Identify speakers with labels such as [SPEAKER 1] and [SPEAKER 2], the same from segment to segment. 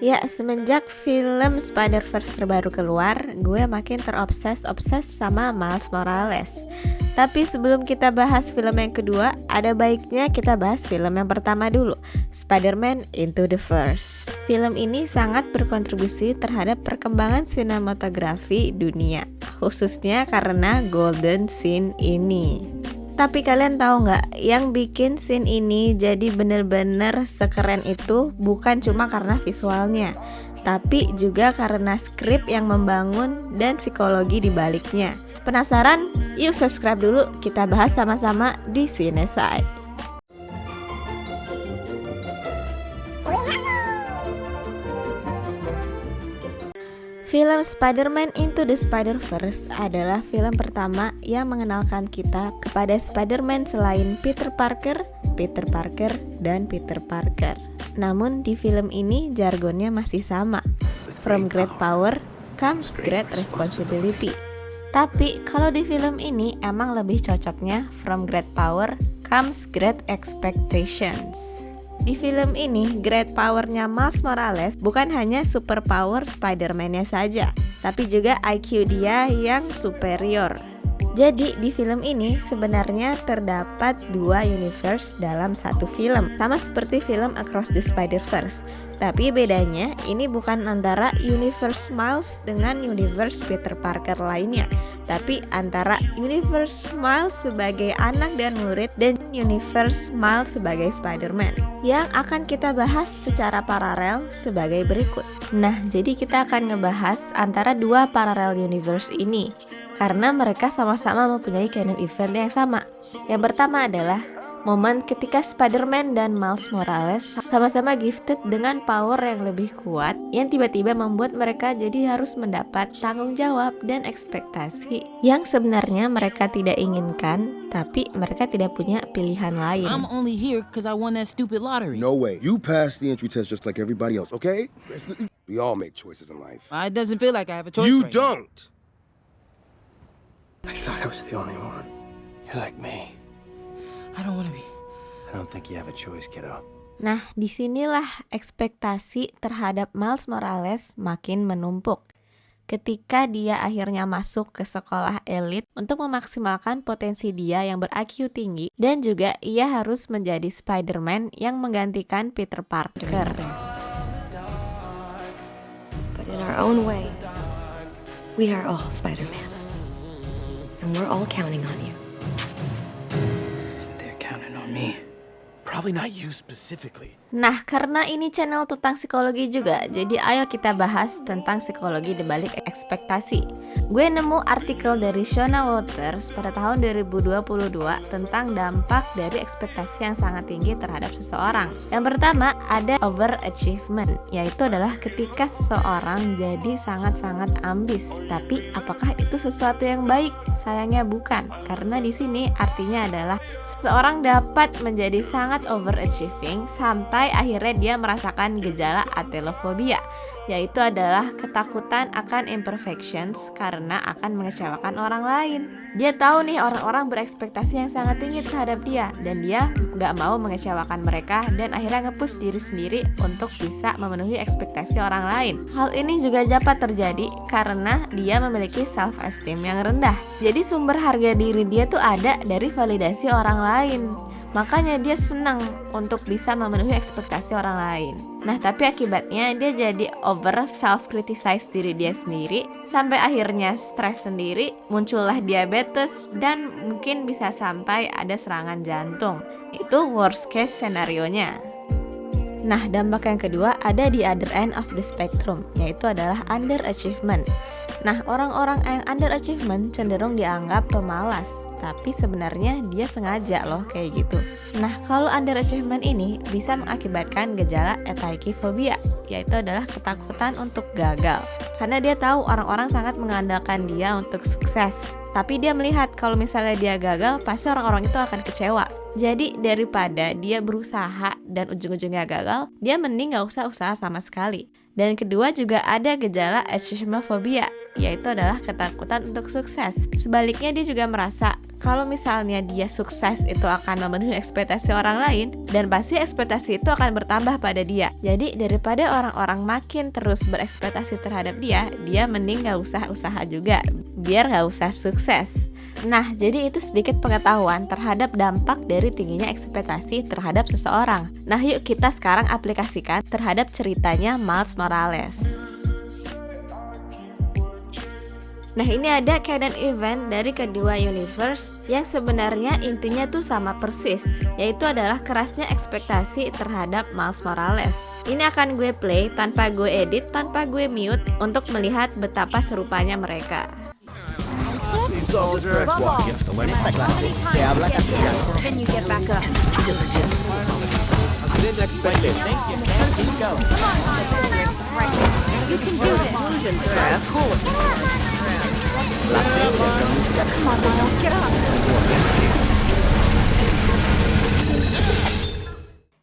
[SPEAKER 1] Ya, semenjak film Spider-Verse terbaru keluar, gue makin terobses-obses sama Miles Morales. Tapi sebelum kita bahas film yang kedua, ada baiknya kita bahas film yang pertama dulu, Spider-Man Into the Verse. Film ini sangat berkontribusi terhadap perkembangan sinematografi dunia, khususnya karena Golden Scene ini. Tapi kalian tahu nggak, yang bikin scene ini jadi bener-bener sekeren itu bukan cuma karena visualnya, tapi juga karena skrip yang membangun dan psikologi di baliknya. Penasaran? Yuk subscribe dulu, kita bahas sama-sama di Cineside. Film Spider-Man Into the Spider-Verse adalah film pertama yang mengenalkan kita kepada Spider-Man selain Peter Parker, dan Peter Parker. Namun di film ini jargonnya masih sama. From great power comes great responsibility. Tapi kalau di film ini emang lebih cocoknya from great power comes great expectations. Di film ini, great powernya Miles Morales bukan hanya super power Spider-Man-nya saja, tapi juga IQ dia yang superior. Jadi di film ini sebenarnya terdapat dua universe dalam satu film, sama seperti film Across the Spider-Verse. Tapi bedanya ini bukan antara universe Miles dengan universe Peter Parker lainnya, tapi antara universe Miles sebagai anak dan murid dan universe Miles sebagai Spider-Man, yang akan kita bahas secara paralel sebagai berikut. Nah, jadi kita akan ngebahas antara dua parallel universe ini karena mereka sama-sama mempunyai canon event yang sama. Yang pertama adalah momen ketika Spider-Man dan Miles Morales sama-sama gifted dengan power yang lebih kuat, yang tiba-tiba membuat mereka jadi harus mendapat tanggung jawab dan ekspektasi yang sebenarnya mereka tidak inginkan, tapi mereka tidak punya pilihan lain.
[SPEAKER 2] I'm only here because I won that stupid lottery.
[SPEAKER 3] No way. You passed the entry test just like everybody else, okay? We all make choices in life.
[SPEAKER 2] It doesn't feel like I have a choice.
[SPEAKER 3] You
[SPEAKER 2] right now.
[SPEAKER 3] don't.
[SPEAKER 4] I thought I was the only one. You're like me.
[SPEAKER 2] I don't want to be.
[SPEAKER 4] I don't think you have a choice, kiddo.
[SPEAKER 1] Nah, disinilah ekspektasi terhadap Miles Morales makin menumpuk ketika dia akhirnya masuk ke sekolah elit untuk memaksimalkan potensi dia yang ber-IQ tinggi, dan juga ia harus menjadi Spider-Man yang menggantikan Peter Parker.
[SPEAKER 5] But in our own way, we are all Spider-Man. And we're all counting on you.
[SPEAKER 4] They're counting on me.
[SPEAKER 6] Probably not you specifically.
[SPEAKER 1] Nah, karena ini channel tentang psikologi juga, jadi ayo kita bahas tentang psikologi dibalik ekspektasi. Gue nemu artikel dari Shona Waters pada tahun 2022 tentang dampak dari ekspektasi yang sangat tinggi terhadap seseorang. Yang pertama ada overachievement, yaitu adalah ketika seseorang jadi sangat-sangat ambis. Tapi apakah itu sesuatu yang baik? Sayangnya bukan, karena di sini artinya adalah seseorang dapat menjadi sangat overachieving sampai akhirnya dia merasakan gejala atelofobia, yaitu adalah ketakutan akan imperfections karena akan mengecewakan orang lain. Dia tahu nih orang-orang berekspektasi yang sangat tinggi terhadap dia, dan dia gak mau mengecewakan mereka dan akhirnya nge-push diri sendiri untuk bisa memenuhi ekspektasi orang lain. Hal ini juga dapat terjadi karena dia memiliki self-esteem yang rendah. Jadi sumber harga diri dia tuh ada dari validasi orang lain. Makanya dia senang untuk bisa memenuhi ekspektasi orang lain. Nah, tapi akibatnya dia jadi over self-criticize diri dia sendiri, sampai akhirnya stres sendiri, muncullah diabetes, dan mungkin bisa sampai ada serangan jantung. Itu worst case senarionya. Nah, dampak yang kedua ada di other end of the spectrum, yaitu adalah underachievement. Nah, orang-orang yang underachievement cenderung dianggap pemalas, tapi sebenarnya dia sengaja loh kayak gitu. Nah, kalau underachievement ini bisa mengakibatkan gejala etaikiphobia, yaitu adalah ketakutan untuk gagal. Karena dia tahu orang-orang sangat mengandalkan dia untuk sukses, tapi dia melihat kalau misalnya dia gagal, pasti orang-orang itu akan kecewa. Jadi daripada dia berusaha dan ujung-ujungnya gagal, dia mending gak usah usaha sama sekali. Dan kedua juga ada gejala achievemophobia, yaitu adalah ketakutan untuk sukses. Sebaliknya dia juga merasa kalau misalnya dia sukses itu akan memenuhi ekspektasi orang lain, dan pasti ekspektasi itu akan bertambah pada dia. Jadi daripada orang-orang makin terus berekspektasi terhadap dia mending gak usah usaha juga, biar gak usah sukses. Nah, jadi itu sedikit pengetahuan terhadap dampak dari tingginya ekspektasi terhadap seseorang. Nah, yuk kita sekarang aplikasikan terhadap ceritanya Miles Morales. Nah, ini ada canon event dari kedua universe yang sebenarnya intinya tuh sama persis, yaitu adalah kerasnya ekspektasi terhadap Miles Morales. Ini akan gue play tanpa gue edit, tanpa gue mute untuk melihat betapa serupanya mereka.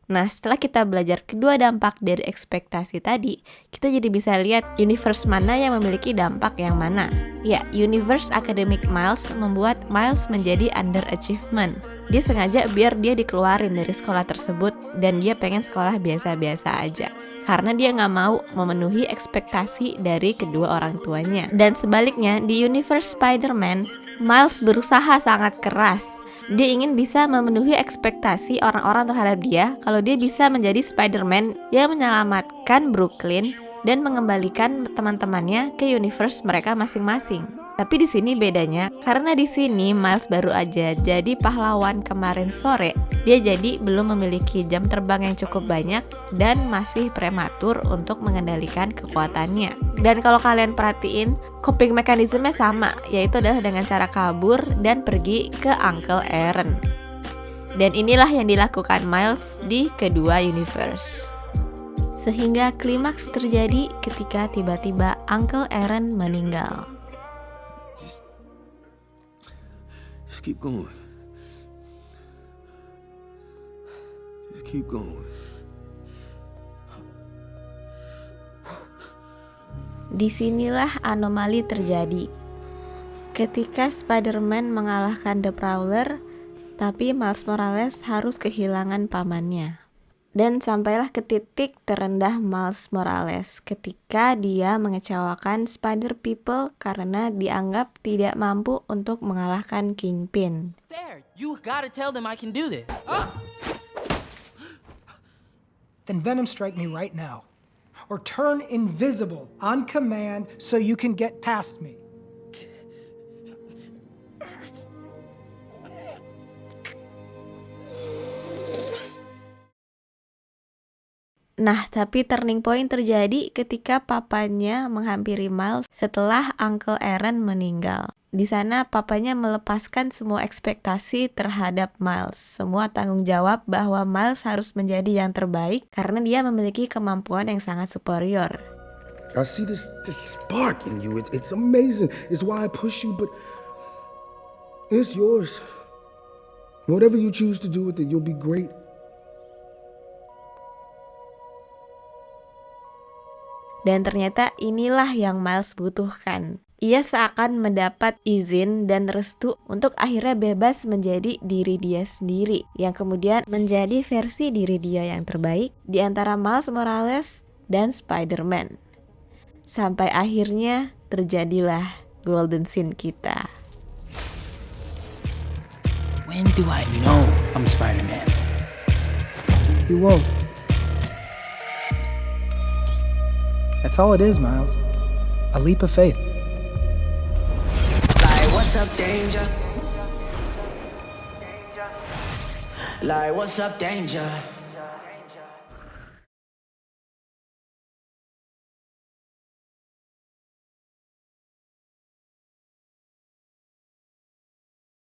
[SPEAKER 1] Nah, setelah kita belajar kedua dampak dari ekspektasi tadi, kita jadi bisa lihat universe mana yang memiliki dampak yang mana. Ya, universe academic Miles membuat Miles menjadi underachievement. Dia sengaja biar dia dikeluarin dari sekolah tersebut dan dia pengen sekolah biasa-biasa aja. Karena dia nggak mau memenuhi ekspektasi dari kedua orang tuanya. Dan sebaliknya, di universe Spider-Man, Miles berusaha sangat keras. Dia ingin bisa memenuhi ekspektasi orang-orang terhadap dia kalau dia bisa menjadi Spider-Man yang menyelamatkan Brooklyn dan mengembalikan teman-temannya ke universe mereka masing-masing. Tapi di sini bedanya, karena di sini Miles baru aja jadi pahlawan kemarin sore, dia jadi belum memiliki jam terbang yang cukup banyak dan masih prematur untuk mengendalikan kekuatannya. Dan kalau kalian perhatiin, coping mekanismenya sama, yaitu adalah dengan cara kabur dan pergi ke Uncle Aaron. Dan inilah yang dilakukan Miles di kedua universe. Sehingga klimaks terjadi ketika tiba-tiba Uncle Aaron meninggal.
[SPEAKER 3] Just keep going. Just keep going.
[SPEAKER 1] Disinilah anomali terjadi. Ketika Spider-Man mengalahkan The Prowler, tapi Miles Morales harus kehilangan pamannya. Dan sampailah ke titik terendah Miles Morales ketika dia mengecewakan Spider People karena dianggap tidak mampu untuk mengalahkan Kingpin.
[SPEAKER 2] There, you gotta tell them I can do this.
[SPEAKER 7] Then Venom strike me right now. Or turn invisible on command so you can get past me.
[SPEAKER 1] Nah, tapi turning point terjadi ketika papanya menghampiri Miles setelah Uncle Aaron meninggal. Di sana papanya melepaskan semua ekspektasi terhadap Miles, semua tanggung jawab bahwa Miles harus menjadi yang terbaik karena dia memiliki kemampuan yang sangat superior.
[SPEAKER 3] I see this spark in you. It's amazing. It's why I push you, but it's yours. Whatever you choose to do with it, you'll be great.
[SPEAKER 1] Dan ternyata inilah yang Miles butuhkan. Ia seakan mendapat izin dan restu untuk akhirnya bebas menjadi diri dia sendiri, yang kemudian menjadi versi diri dia yang terbaik di antara Miles Morales dan Spider-Man. Sampai akhirnya terjadilah golden scene kita.
[SPEAKER 6] When do I know I'm Spider-Man?
[SPEAKER 7] You won't. That's all it is, Miles. A leap of faith.
[SPEAKER 8] Like, what's up, danger? Like, what's up, danger?